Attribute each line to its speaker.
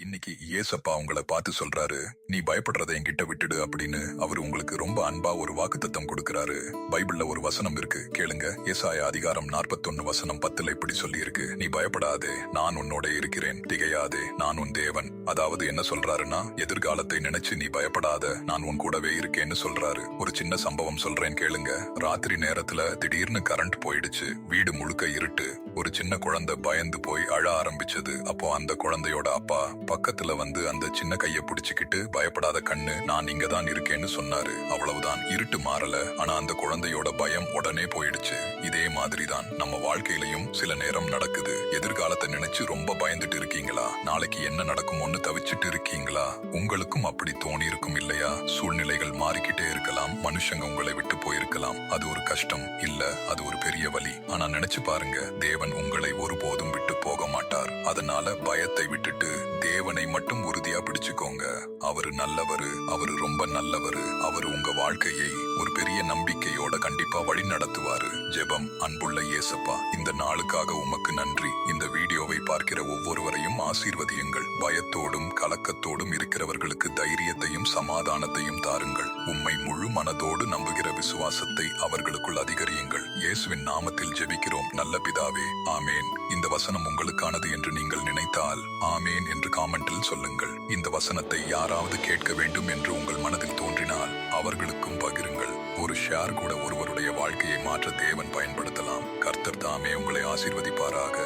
Speaker 1: இன்னைக்கு ஏசப்பா உங்களை பார்த்து சொல்றாரு, நீ பயப்படுறதை என்கிட்ட விட்டுடு அப்படின்னு அவர் உங்களுக்கு ரொம்ப அன்பா ஒரு வாக்குத்தத்தம் கொடுக்கிறாரு. பைபிள்ல ஒரு வசனம் இருக்கு, கேளுங்க. ஏசாயா அதிகாரம் 41 வசனம் 10 இப்படி சொல்லி இருக்கு, நீ பயப்படாதே, நான் உன்னோட இருக்கிறேன், திகையாதே, நான் உன் தேவன். அதாவது என்ன சொல்றாருன்னா, எதிர்காலத்தை நினைச்சு நீ பயப்படாத, நான் உன் கூடவே இருக்கேன்னு சொல்றாரு. ஒரு சின்ன சம்பவம் சொல்றேன் கேளுங்க. ராத்திரி நேரத்துல திடீர்னு கரண்ட் போயிடுச்சு, வீடு முழுக்க இருட்டு. ஒரு சின்ன குழந்தை பயந்து போய் அழ ஆரம்பிச்சது. அப்போ அந்த குழந்தையோட அப்பா பக்கத்துல வந்து அந்த சின்ன கைய பிடிச்சுக்கிட்டு, பயப்படாத கண்ணு, நான் இங்கதான் இருக்கேன்னு சொன்னாரு. அவ்வளவுதான், இருட்டு மாறல, ஆனா அந்த குழந்தையோட பயம் உடனே போயிடுச்சு. இதே மாதிரிதான் நம்ம வாழ்க்கையிலையும் சில நேரம் நடக்குது. எதிர்காலத்தை நினைச்சு ரொம்ப பயந்துட்டு இருக்கீங்களா? நாளைக்கு என்ன நடக்குமோன்னு தவிச்சிட்டு இருக்கீங்களா? உங்களுக்கும் அப்படி தோணி இருக்கும் இல்லையா? சூழ்நிலைகள் மாறிக்கிட்டே இருக்கலாம், மனுஷங்க உங்களை விட்டு போயிருக்கலாம். அது ஒரு கஷ்டம் இல்ல, அது ஒரு பெரிய வலி. ஆனா நினைச்சு பாருங்க, தேவன் உங்களை ஒருபோதும் விட்டு போக மாட்டார். அதனால பயத்தை விட்டுட்டு தேவனை மட்டும் உறுதியா பிடிச்சுக்கோங்க. அவரு நல்லவரு, அவரு ரொம்ப நல்லவரு. அவரு உங்க வாழ்க்கையை ஒரு பெரிய நம்பிக்கையோட கண்டிப்பா வழி நடத்துவாரு. ஜெபம். அன்புள்ள இயேசப்பா, இந்த நாளுக்காக உமக்கு நன்றி. இந்த வீடியோவை பார்க்கிற ஒவ்வொருவரையும் ஆசீர்வதியுங்கள். பயத்தோடும் கலக்கத்தோடும் இருக்கிறவர்களுக்கு தைரியத்தையும் சமாதானத்தையும் தாருங்கள். உம்மை முழு மனதோடு நம்புகிற விசுவாசத்தை அவர்களுக்குள் அதிகரியுங்கள். இயேசுவின் நாமத்தில் ஜெபிக்கிறோம் நல்ல பிதாவே, ஆமேன். இந்த வசனம் உங்களுக்கானது என்று நீங்கள் நினைத்தால் ஆமேன் என்று காமெண்டில் சொல்லுங்கள். இந்த வசனத்தை யாராவது கேட்க வேண்டும் என்று உங்கள் மனதில் தோன்றினால் அவர்களுக்கும் பகிருங்கள். ஒரு ஷேர் கூட ஒருவருடைய வாழ்க்கையை மாற்ற தேவன் பயன்படுத்தலாம். கர்த்தர் தாமே உங்களை ஆசீர்வதிப்பாராக.